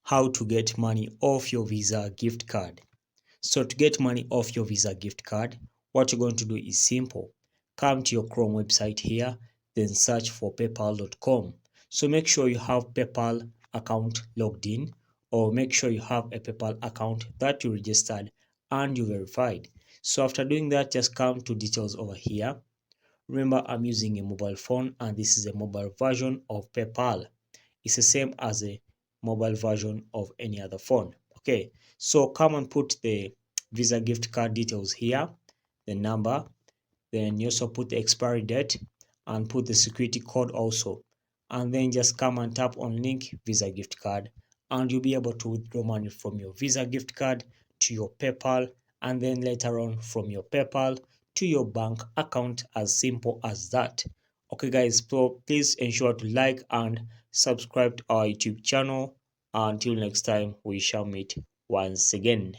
how to get money off your Visa gift card. So to get money off your Visa gift card, what you're going to do is simple. Come to your Chrome website here, then search for paypal.com. So make sure you have PayPal account logged in, or make sure you have a PayPal account that you registered and you verified. So after doing that, just come to details over here. Remember, I'm using a mobile phone and this is a mobile version of PayPal. It's the same as a mobile version of any other phone. Okay, so come and put the Visa gift card details here, the number, then you also put the expiry date and put the security code also, and then just come and tap on link Visa gift card and you'll be able to withdraw money from your Visa gift card to your PayPal, and then later on from your PayPal to your bank account, as simple as that. Okay guys, so please ensure to like and subscribe to our YouTube channel. Until next time, we shall meet once again.